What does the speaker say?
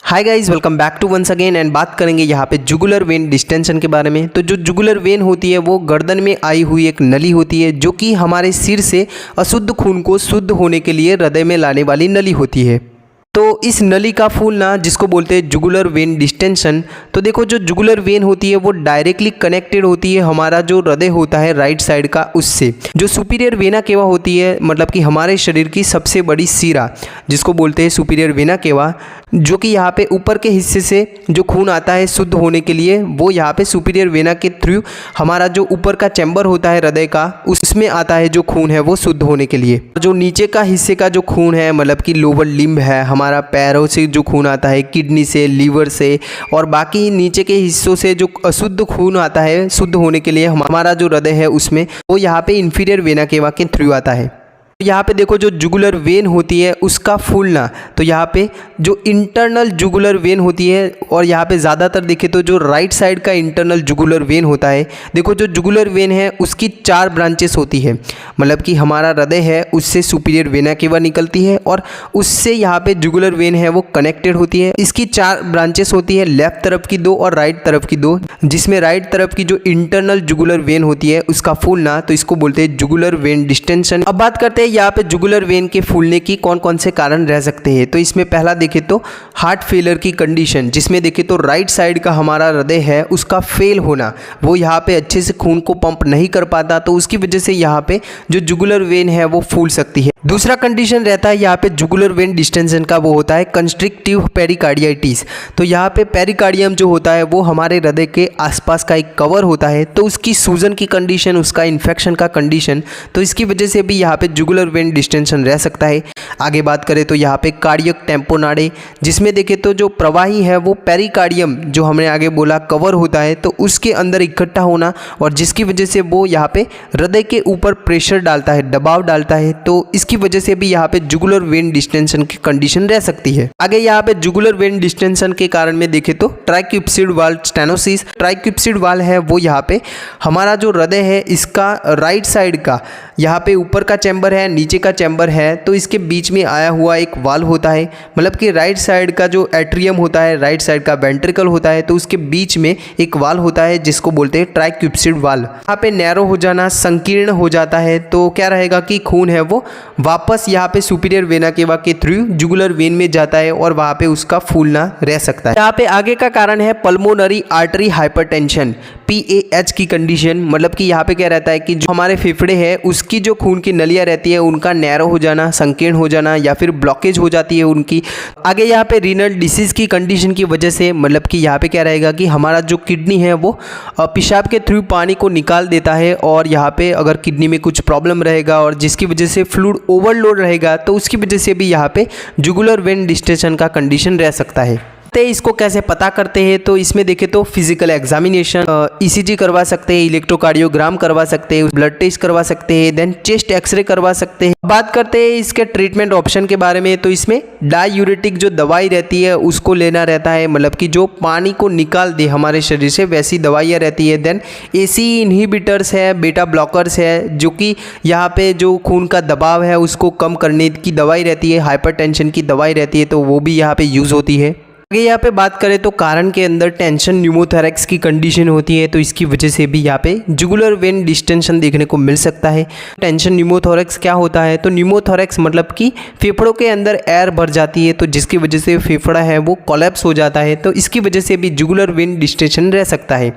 Hi guys, welcome back to once again and बात करेंगे यहाँ पे जुगुलर वेन डिस्टेंशन के बारे में। तो जो जुगुलर वेन होती है वो गर्दन में आई हुई एक नली होती है जो कि हमारे सिर से अशुद्ध खून को शुद्ध होने के लिए हृदय में लाने वाली नली होती है। तो इस नली का फूलना जिसको बोलते हैं जुगुलर वेन डिस्टेंशन। तो देखो, जो जुगुलर वेन होती है वो डायरेक्टली कनेक्टेड होती है हमारा जो हृदय होता है राइट साइड का उससे। जो सुपीरियर वेना केवा होती है, मतलब कि हमारे शरीर की सबसे बड़ी सीरा जिसको बोलते हैं सुपीरियर वेना केवा, जो कि यहाँ पे ऊपर के हिस्से से जो खून आता है शुद्ध होने के लिए, वो यहाँ पे सुपीरियर वेना के थ्रू हमारा जो ऊपर का चैम्बर होता है हृदय का उसमें आता है जो खून है वो शुद्ध होने के लिए। जो नीचे का हिस्से का जो खून है, मतलब कि लोअर लिम्ब है, हमारा पैरों से जो खून आता है, किडनी से, लीवर से और बाकी नीचे के हिस्सों से जो अशुद्ध खून आता है शुद्ध होने के लिए हमारा जो हृदय है उसमें, वो यहाँ पे इंफीरियर वेना केवा के थ्रू आता है। यहाँ पे देखो, जो जुगुलर वेन होती है उसका फूलना, तो यहाँ पे जो इंटरनल जुगुलर वेन होती है, और यहाँ पे ज़्यादातर देखे तो जो राइट साइड का इंटरनल जुगुलर वेन होता है, देखो जो जुगुलर वेन है उसकी 4 ब्रांचेस होती है। मतलब कि हमारा हृदय है उससे सुपीरियर वेना केवा निकलती है और उससे यहाँ पे जुगुलर वेन है वो कनेक्टेड होती है। इसकी 4 ब्रांचेस होती है, लेफ्ट तरफ की 2 और राइट तरफ की 2, जिसमें राइट तरफ की जो इंटरनल जुगुलर वेन होती है उसका फूलना, तो इसको बोलते हैं जुगुलर वेन डिस्टेंशन। अब बात करते हैं यहाँ पे जुगुलर वेन के फूलने की कौन कौन से कारण रह सकते हैं। तो इसमें पहला देखें तो हार्ट फेलियर की कंडीशन, जिसमें देखें तो राइट साइड का हमारा हृदय है उसका फेल होना, वो यहाँ पे अच्छे से खून को पंप नहीं कर पाता, तो उसकी वजह से यहाँ पे जो जुगुलर वेन है वो फूल सकती है। दूसरा कंडीशन रहता है यहाँ पे जुगुलर वेन डिस्टेंशन का, वो होता है कंस्ट्रिक्टिव पेरिकार्डियाइटिस। तो यहाँ पे पेरिकार्डियम जो होता है वो हमारे हृदय के आसपास का एक कवर होता है, तो उसकी सूजन की कंडीशन, उसका इन्फेक्शन का कंडीशन, तो इसकी वजह से भी यहाँ पे जुगुलर वेन डिस्टेंशन रह सकता है। आगे बात करें तो यहाँ पे कार्डियक टेम्पोनाडे, जिसमें देखें तो जो प्रवाही है वो पेरिकार्डियम जो हमने आगे बोला कवर होता है, तो उसके अंदर इकट्ठा होना, और जिसकी वजह से वो यहाँ पे हृदय के ऊपर प्रेशर डालता है, दबाव डालता है, तो इसकी वजह से भी यहाँ पे जुगुलर वेन डिस्टेंशन की कंडीशन रह सकती है। आगे यहाँ पे जुगुलर वेन डिस्टेंशन के कारण में देखें तो ट्राइक्यूप्सिड वाल्व स्टेनोसिस। ट्राइक्यूप्सिड वाल्व है वो यहाँ पे हमारा जो हृदय है इसका राइट साइड का यहाँ पे ऊपर का चैम्बर है, नीचे का चैम्बर है, तो इसके बीच में आया हुआ एक वाल्व होता है। मतलब कि राइट साइड का जो एट्रियम होता है, राइट साइड का वेंट्रिकल होता है, तो उसके बीच में एक वाल्व होता है जिसको बोलते हैं ट्राइक्यूप्सिड वाल्व। यहाँ पे नैरो हो जाना, संकीर्ण हो जाता है, तो क्या रहेगा कि खून है वो वापस यहाँ पे सुपीरियर वेना केवा के थ्रू जुगुलर वेन में जाता है और वहाँ पे उसका फूलना रह सकता है। यहाँ पे आगे का कारण है पल्मोनरी आर्टरी हाइपरटेंशन, PAH की कंडीशन। मतलब कि यहाँ पे क्या रहता है कि जो हमारे फेफड़े हैं उसकी जो खून की नलियाँ रहती है उनका नैरो हो जाना, संकीर्ण हो जाना या फिर ब्लॉकेज हो जाती है उनकी। आगे यहाँ पे रीनल डिसीज़ की कंडीशन की वजह से, मतलब कि यहाँ पे क्या रहेगा कि हमारा जो किडनी है वो पेशाब के थ्रू पानी को निकाल देता है, और यहाँ पे अगर किडनी में कुछ प्रॉब्लम रहेगा और जिसकी वजह से फ्लूइड ओवरलोड रहेगा, तो उसकी वजह से भी यहाँ पे जुगुलर वेन डिस्टेंशन का कंडीशन रह सकता है। इसको कैसे पता करते हैं, तो इसमें देखें तो फिजिकल एग्जामिनेशन, ECG करवा सकते हैं, इलेक्ट्रोकार्डियोग्राम करवा सकते हैं, ब्लड टेस्ट करवा सकते हैं, देन चेस्ट एक्सरे करवा सकते हैं। बात करते हैं इसके ट्रीटमेंट ऑप्शन के बारे में, तो इसमें डायूरेटिक जो दवाई रहती है उसको लेना रहता है, मतलब कि जो पानी को निकाल दे हमारे शरीर से वैसी दवाइयाँ रहती है। देन AC इनहिबिटर्स है, बीटा ब्लॉकर्स है, जो कि यहाँ पे जो खून का दबाव है उसको कम करने की दवाई रहती है, हाइपरटेंशन की दवाई रहती है, तो वो भी यहाँ पे यूज़ होती है। आगे यहाँ पे बात करें तो कारण के अंदर टेंशन न्यूमोथोरैक्स की कंडीशन होती है, तो इसकी वजह से भी यहाँ पे जुगुलर वेन डिस्टेंशन देखने को मिल सकता है। टेंशन न्यूमोथोरैक्स क्या होता है, तो न्यूमोथोरैक्स मतलब कि फेफड़ों के अंदर एयर भर जाती है, तो जिसकी वजह से फेफड़ा है वो कोलैप्स हो जाता है, तो इसकी वजह से भी जुगुलर वेन डिस्टेंशन रह सकता है।